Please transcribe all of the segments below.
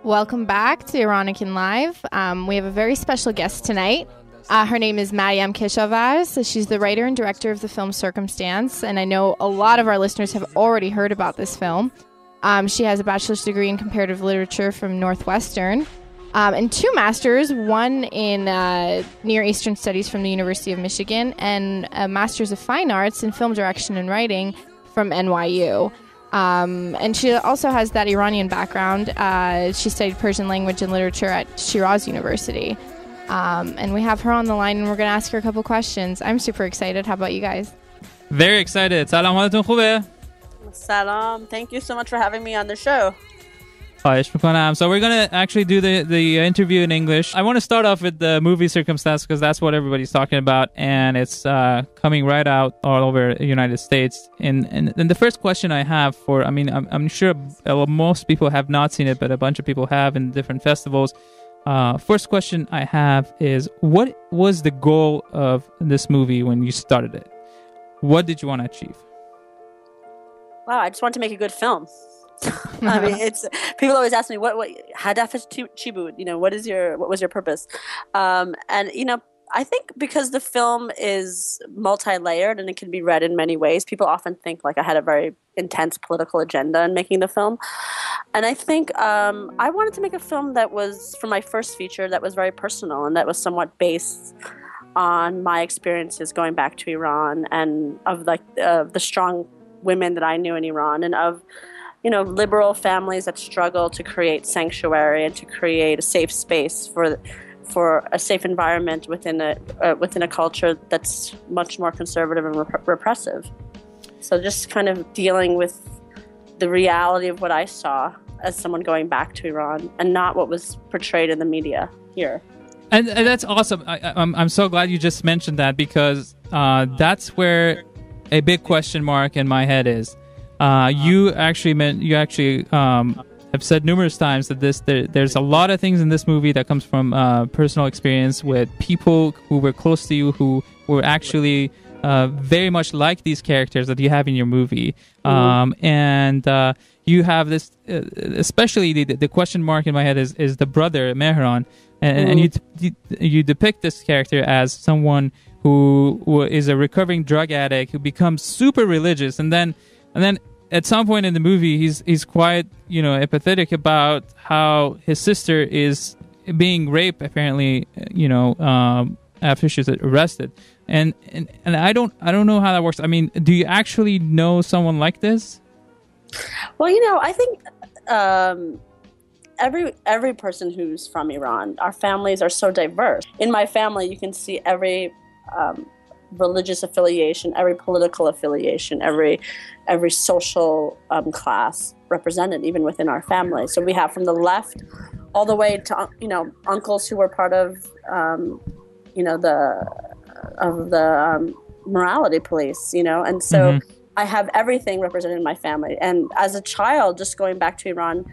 Welcome back to Iranican Live. We have a very special guest tonight. Her name is Maryam Keshavarz. She's the writer and director of the film Circumstance, and I know a lot of our listeners have already heard about this film. She has a bachelor's degree in comparative literature from Northwestern, and 2 masters, one in Near Eastern Studies from the University of Michigan, and a master's of fine arts in film direction and writing from NYU. And she also has that Iranian background. She studied Persian language and literature at Shiraz University. And we have her on the line, and we're going to ask her a couple questions. I'm super excited. How about you guys? Very excited. Salam, حالتون خوبه? Salam. Thank you so much for having me on the show. خواهش میکنم. So we're going to actually do the interview in English. I want to start off with the movie Circumstance because that's what everybody's talking about, and it's coming right out all over the United States. And the first question I have for, I'm sure most people have not seen it, but a bunch of people have in different festivals. First question I have is, what was the goal of this movie when you started it? What did you want to achieve? Wow, I just want to make a good film. I mean, it's people always ask me what hadaf chibud, what was your purpose? And I think because the film is multi-layered and it can be read in many ways, people often think like I had a very intense political agenda in making the film. And I think I wanted to make a film that was, for my first feature, that was very personal and that was somewhat based on my experiences going back to Iran and of the strong women that I knew in Iran and of liberal families that struggle to create sanctuary and to create a safe space for a safe environment within a culture that's much more conservative and repressive. So just kind of dealing with the reality of what I saw as someone going back to Iran and not what was portrayed in the media here. And that's awesome. I'm so glad you just mentioned that because that's where a big question mark in my head is. You actually have said numerous times that there's a lot of things in this movie that comes from personal experience with people who were close to you, who were actually very much like these characters that you have in your movie. And you have this, especially the question mark in my head is the brother, Mehran. And you depict this character as someone who is a recovering drug addict who becomes super religious, and then at some point in the movie he's quite apathetic about how his sister is being raped apparently after she's arrested, and I don't know how that works. I mean, do you actually know someone like this? Well, I think every person who's from Iran, our families are so diverse. In my family, you can see every religious affiliation, every political affiliation, every social class represented, even within our family. So we have from the left all the way to uncles who were part of the morality police, and so I have everything represented in my family. And as a child, just going back to Iran,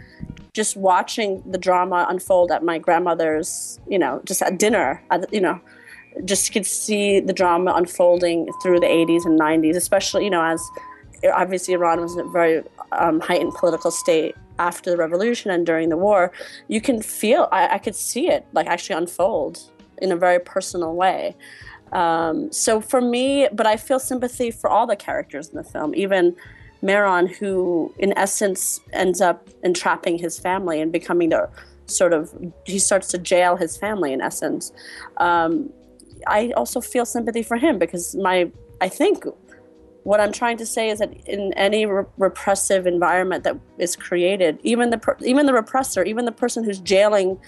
just watching the drama unfold at my grandmother's, just at dinner, just could see the drama unfolding through the 80s and 90s, especially, as obviously Iran was in a very heightened political state after the revolution and during the war. You can feel, I could see it like actually unfold in a very personal way. So for me, but I feel sympathy for all the characters in the film, even Mehran, who in essence ends up entrapping his family and becoming he starts to jail his family in essence. I also feel sympathy for him because I think what I'm trying to say is that in any repressive environment that is created, even the repressor, even the person who's jailing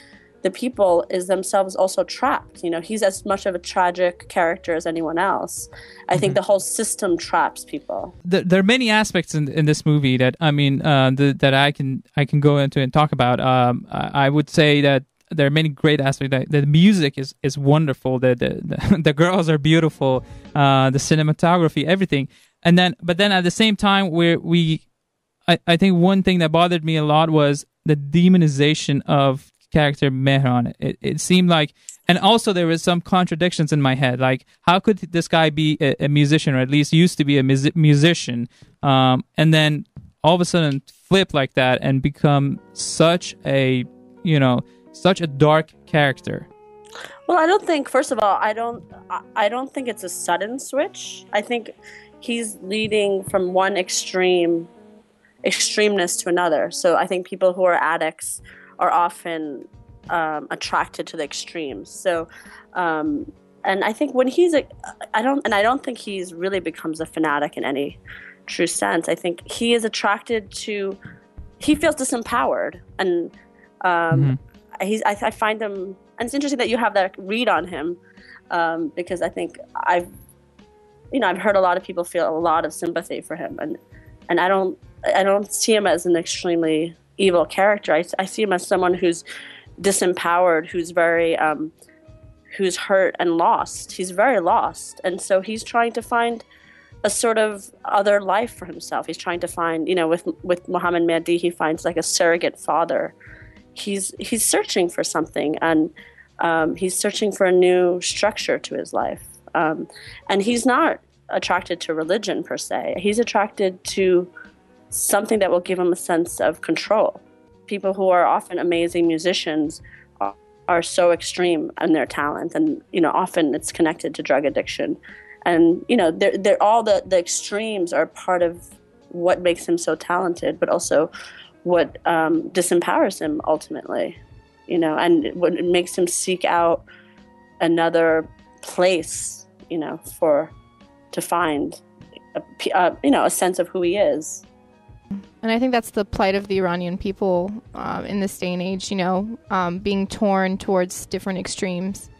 the people is themselves also trapped. He's as much of a tragic character as anyone else. I think the whole system traps people. There are many aspects in this movie that that I can go into and talk about. I would say that there are many great aspects. The music is wonderful. The girls are beautiful. The cinematography, everything. But then at the same time, I think one thing that bothered me a lot was the demonization of character Mehran. It seemed like, and also there was some contradictions in my head. Like, how could this guy be a musician, or at least used to be a musician, and then all of a sudden flip like that and become such a such a dark character? Well, I don't think. First of all, I don't think it's a sudden switch. I think he's leading from one extremeness to another. So I think people who are addicts are often attracted to the extremes. So, and I think when I don't think he's really becomes a fanatic in any true sense. I think he is attracted to. He feels disempowered, and I find him. And it's interesting that you have that read on him, because I think I've heard a lot of people feel a lot of sympathy for him, and I don't see him as an extremely evil character. I see him as someone who's disempowered, who's very who's hurt and lost. He's very lost, and so he's trying to find a sort of other life for himself. He's trying to find, with Mohammed Mahdi, he finds like a surrogate father. He's searching for something, and he's searching for a new structure to his life. And he's not attracted to religion per se. He's attracted to something that will give him a sense of control. People who are often amazing musicians are so extreme in their talent, and often it's connected to drug addiction. And they're all the extremes are part of what makes him so talented, but also what disempowers him ultimately, and what makes him seek out another place, to find a sense of who he is. And I think that's the plight of the Iranian people in this day and age, being torn towards different extremes.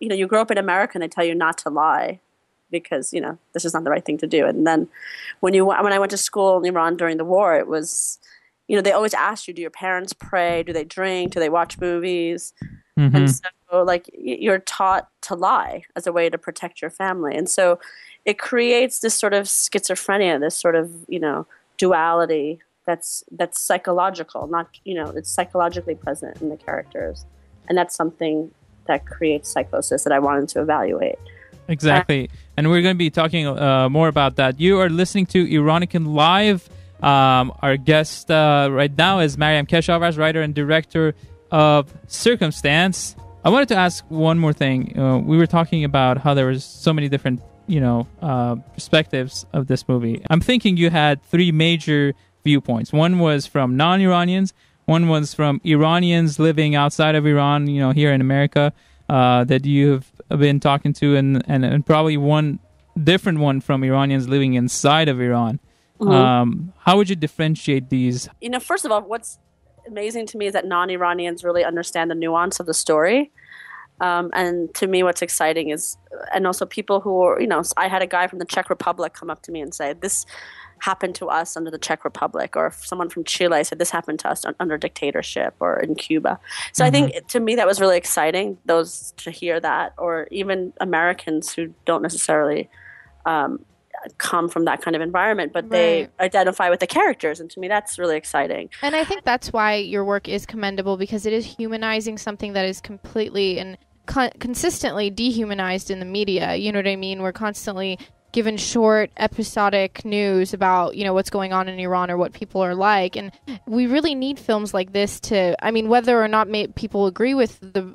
You grow up in America and they tell you not to lie because, this is not the right thing to do. And then when I went to school in Iran during the war, it was, they always ask you, do your parents pray? Do they drink? Do they watch movies? Mm-hmm. And so, you're taught to lie as a way to protect your family. And so it creates this sort of schizophrenia, this sort of, duality that's psychological, not, it's psychologically present in the characters. And that's something that creates psychosis that I wanted to evaluate. Exactly. And we're going to be talking more about that. You are listening to Iranican Live. Our guest right now is Maryam Keshavarz, writer and director of Circumstance. I wanted to ask one more thing. We were talking about how there was so many different, perspectives of this movie. I'm thinking you had three major viewpoints. One was from non-Iranians. One was from Iranians living outside of Iran, here in America, that you've been talking to, and probably one different one from Iranians living inside of Iran. Mm-hmm. How would you differentiate these? First of all, what's amazing to me is that non-Iranians really understand the nuance of the story. And to me, what's exciting is, and also people who are, I had a guy from the Czech Republic come up to me and say, this happened to us under the Czech Republic, or someone from Chile said this happened to us under dictatorship or in Cuba. So I think to me that was really exciting, those to hear that, or even Americans who don't necessarily come from that kind of environment, but they identify with the characters, and to me that's really exciting. And I think that's why your work is commendable, because it is humanizing something that is completely and consistently dehumanized in the media. You know what I mean? We're constantly given short episodic news about what's going on in Iran or what people are like, and we really need films like this to, whether or not people agree with the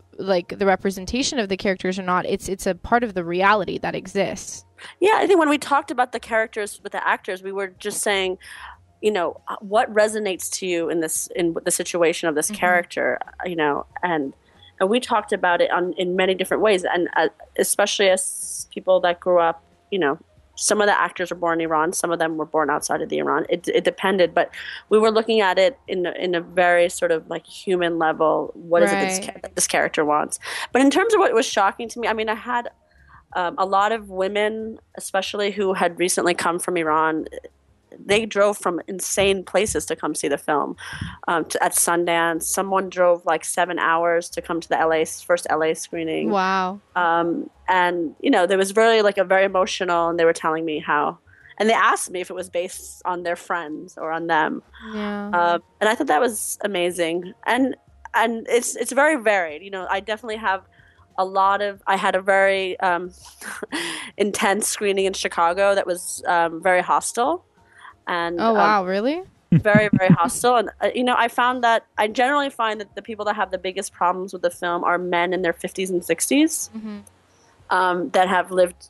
representation of the characters or not, it's a part of the reality that exists. Yeah, I think when we talked about the characters with the actors, we were just saying, what resonates to you in the situation of this character, and we talked about it in many different ways, and especially as people that grew up, some of the actors were born in Iran, some of them were born outside of the Iran. It depended, but we were looking at it in a very sort of human level. What is it that this character wants? But in terms of what was shocking to me, I had a lot of women, especially who had recently come from Iran. They drove from insane places to come see the film. At Sundance, someone drove 7 hours to come to the first LA screening. Wow. And there was really a very emotional, and they were telling me how, and they asked me if it was based on their friends or on them. Yeah. And I thought that was amazing, and it's very varied. I definitely have I had a very intense screening in Chicago that was very hostile. And oh wow, really? very, very hostile. And I generally find that the people that have the biggest problems with the film are men in their 50s and 60s. That have lived,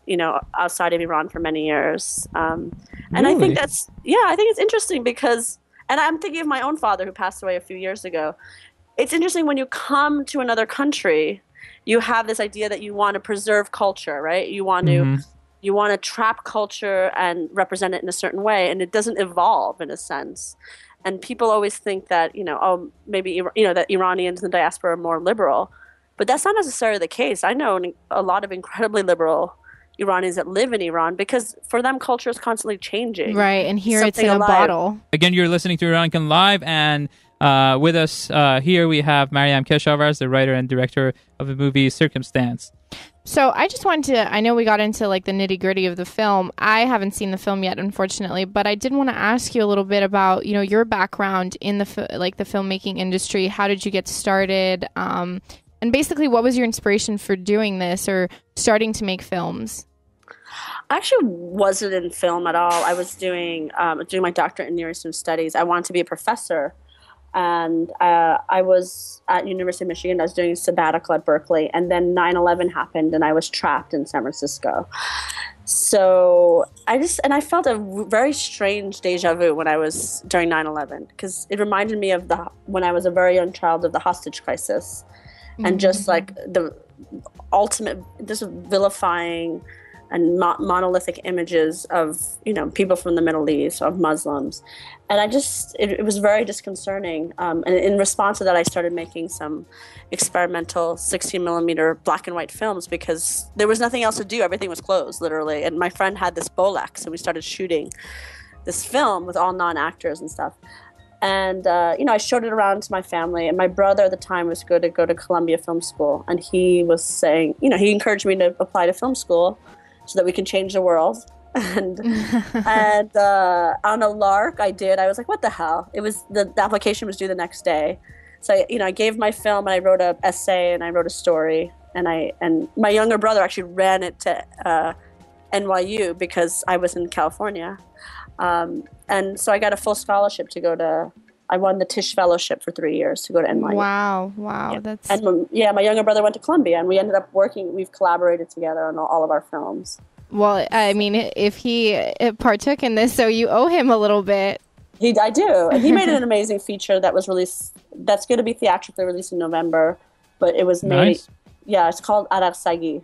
outside of Iran for many years. And Really? I think I think it's interesting because, and I'm thinking of my own father who passed away a few years ago. It's interesting when you come to another country, you have this idea that you want to preserve culture, right? You want to trap culture and represent it in a certain way, and it doesn't evolve in a sense. And people always think that, maybe, that Iranians in the diaspora are more liberal. But that's not necessarily the case. I know a lot of incredibly liberal Iranians that live in Iran because for them, culture is constantly changing. Right, and here it's in a bottle. Again, you're listening to Iranican Live, and with us here we have Maryam Keshavarz, the writer and director of the movie Circumstance. So I just wanted to, I know we got into like the nitty gritty of the film. I haven't seen the film yet, unfortunately, but I did want to ask you a little bit about, your background in the filmmaking industry. How did you get started? And basically, what was your inspiration for doing this or starting to make films? I actually wasn't in film at all. I was doing my doctorate in Near Eastern Studies. I wanted to be a professor. And I was at University of Michigan. I was doing a sabbatical at Berkeley. And then 9/11 happened, and I was trapped in San Francisco. So I felt a very strange deja vu when I was during 9/11 because it reminded me of when I was a very young child of the hostage crisis. And just like the ultimate, just vilifying and monolithic images of, people from the Middle East, of Muslims. And it was very disconcerting. And in response to that, I started making some experimental 16 millimeter black and white films because there was nothing else to do. Everything was closed, literally. And my friend had this Bolex, and we started shooting this film with all non-actors and stuff. And, I showed it around to my family. And my brother at the time was going to go to Columbia Film School. And he was saying, he encouraged me to apply to film school so that we can change the world. And on a lark, I did. I was like, what the hell? It was the application was due the next day. So, I gave my film and I wrote an essay and I wrote a story. And my younger brother actually ran it to NYU because I was in California. And so I got a full scholarship I won the Tisch Fellowship for 3 years to go to NYU. Wow. Yeah. That's... And my younger brother went to Columbia, and we ended up we've collaborated together on all of our films. Well, I mean, if he partook in this, so you owe him a little bit. I do. And he made an amazing feature that was released, that's going to be theatrically released in November, but it was made, Nice. Yeah, it's called Arar Sagi.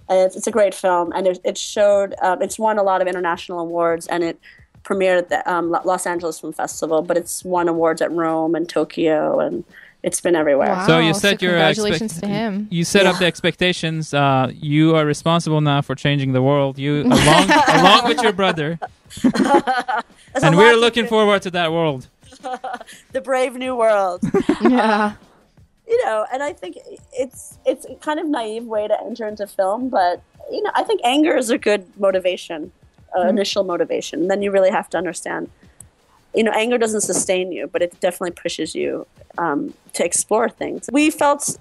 And it's a great film, and it showed, it's won a lot of international awards, and it premiered at the Los Angeles Film Festival, but it's won awards at Rome and Tokyo, and it's been everywhere. Wow. So you set congratulations to him. You set up the expectations. You are responsible now for changing the world. You along with your brother, and we're looking forward to that world. The brave new world. Yeah. And I think it's a kind of naive way to enter into film, but I think anger is a good motivation, initial motivation. And then you really have to understand, anger doesn't sustain you, but it definitely pushes you to explore things. We felt,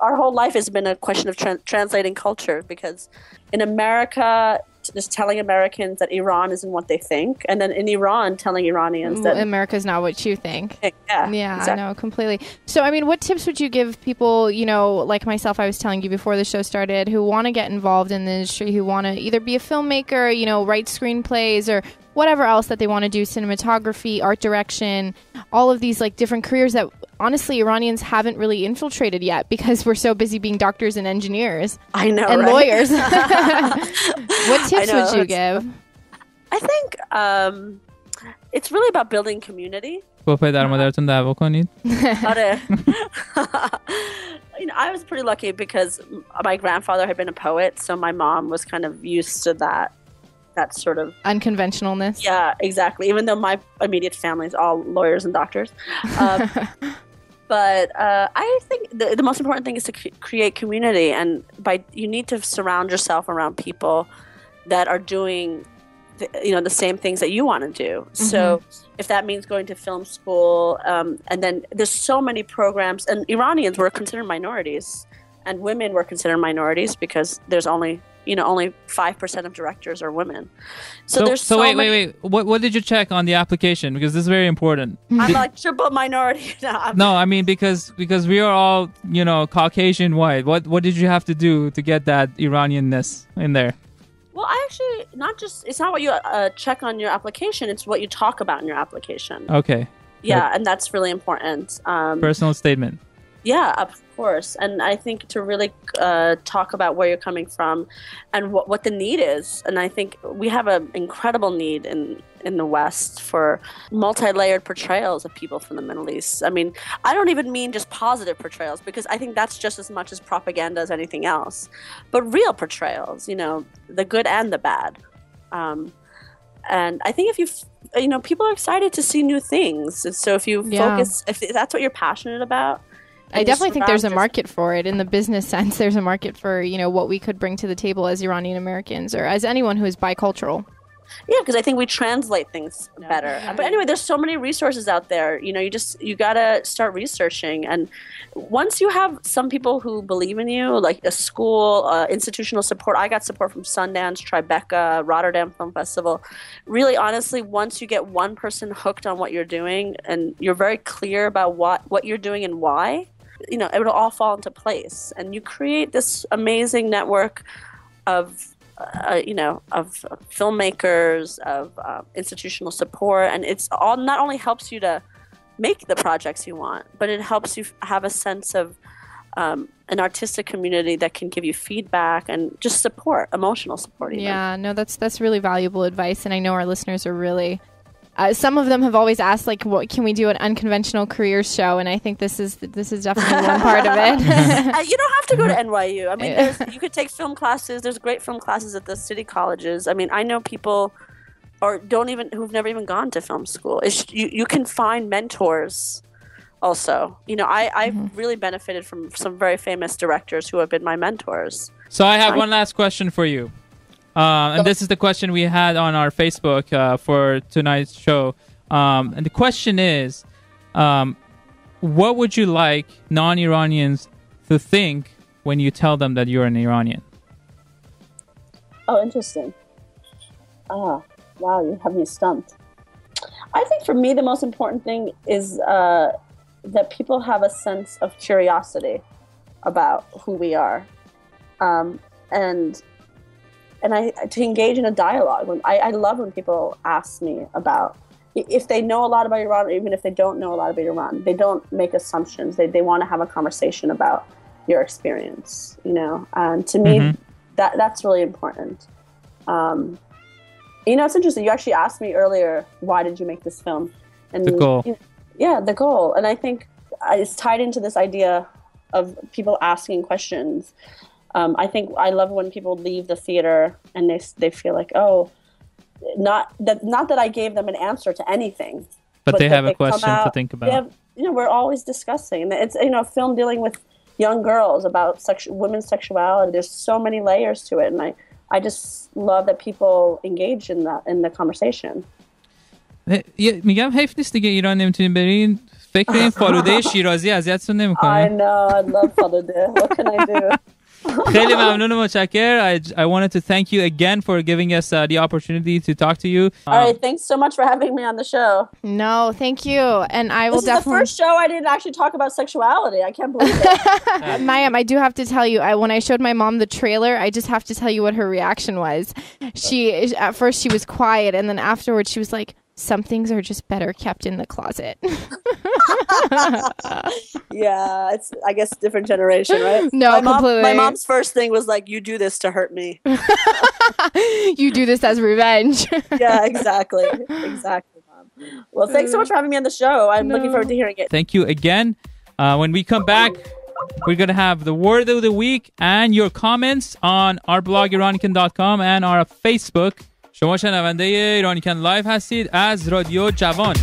our whole life has been a question of translating culture, because in America, just telling Americans that Iran isn't what they think, and then in Iran telling Iranians that America's not what you think. Yeah, exactly. No, completely. So, I mean, what tips would you give people, like myself, I was telling you before the show started, who want to get involved in the industry, who want to either be a filmmaker, write screenplays, or whatever else that they want to do, cinematography, art direction, all of these like different careers that honestly Iranians haven't really infiltrated yet because we're so busy being doctors and engineers. I know, and right? lawyers. What tips would you give? I think it's really about building community. با پدر مادرتون دعوا کنید. I was pretty lucky because my grandfather had been a poet, so my mom was kind of used to that sort of unconventionalness. Yeah, exactly. Even though my immediate family is all lawyers and doctors. But I think the most important thing is to create community, and you need to surround yourself around people that are doing the same things that you want to do. Mm-hmm. So if that means going to film school, and then there's so many programs, and Iranians were considered minorities, and women were considered minorities because there's only only 5% of directors are women. So there's wait. What did you check on the application? Because this is very important. I'm like triple minority. No, I mean because we are all Caucasian white. What did you have to do to get that Iranianness in there? Well, I actually it's not what you check on your application. It's what you talk about in your application. Okay. Yeah, and that's really important. Personal statement. Yeah, of course. And I think to really talk about where you're coming from and what the need is. And I think we have an incredible need in the West for multi-layered portrayals of people from the Middle East. I mean, I don't even mean just positive portrayals, because I think that's just as much as propaganda as anything else. But real portrayals, the good and the bad. And I think if people are excited to see new things. And so if you focus, if that's what you're passionate about, I definitely think there's a market for it in the business sense. There's a market for, what we could bring to the table as Iranian Americans or as anyone who is bicultural. Yeah, because I think we translate things better. Yeah. But anyway, there's so many resources out there. You got to start researching. And once you have some people who believe in you, like a school, institutional support. I got support from Sundance, Tribeca, Rotterdam Film Festival. Really, honestly, once you get one person hooked on what you're doing and you're very clear about what you're doing and why, it'll all fall into place. And you create this amazing network of filmmakers, of institutional support, and it's all not only helps you to make the projects you want, but it helps you have a sense of an artistic community that can give you feedback and just support, emotional support. Even. Yeah, no, that's really valuable advice, and I know our listeners are really. Some of them have always asked, like, what can we do an unconventional careers show? And I think this is definitely one part of it. You don't have to go to NYU. I mean, you could take film classes. There's great film classes at the city colleges. I mean, I know people who've never even gone to film school. You can find mentors. Also, I've really benefited from some very famous directors who have been my mentors. So I have one last question for you. And this is the question we had on our Facebook for tonight's show. And the question is, what would you like non-Iranians to think when you tell them that you're an Iranian? Oh, interesting. Wow, you have me stumped. I think for me, the most important thing is that people have a sense of curiosity about who we are. And to engage in a dialogue. I love when people ask me about if they know a lot about Iran, or even if they don't know a lot about Iran. They don't make assumptions. They want to have a conversation about your experience, And to me, that's really important. It's interesting. You actually asked me earlier, why did you make this film? And the goal. The goal. And I think it's tied into this idea of people asking questions. I think I love when people leave the theater and they feel like, not that I gave them an answer to anything, but they have a question to think about. We're always discussing, and it's a film dealing with young girls about women's sexuality. There's so many layers to it, and I just love that people engage in the conversation. میگم حیف نیست دیگه ایران نمیتونیم برین فکر این فالوده شیرازی اذیتتون نمیکنه. I know, I love فالوده. What can I do? خیلی ممنون متشکر. I wanted to thank you again for giving us the opportunity to talk to you. All right, thanks so much for having me on the show. No, thank you. And I will definitely... This is the first show I didn't actually talk about sexuality. I can't believe it. Mayam, I do have to tell you, when I showed my mom the trailer, I just have to tell you what her reaction was. At first she was quiet, and then afterwards she was like, some things are just better kept in the closet. Yeah, it's, I guess, different generation, right? No, completely. My mom's first thing was like, you do this to hurt me. You do this as revenge. Yeah, exactly. Exactly, Mom. Well, thanks so much for having me on the show. I'm looking forward to hearing it. Thank you again. When we come back, we're going to have the word of the week and your comments on our blog, Iranican.com, and our Facebook. شما شنونده ایرانیکن لایو هستید از رادیو جوان.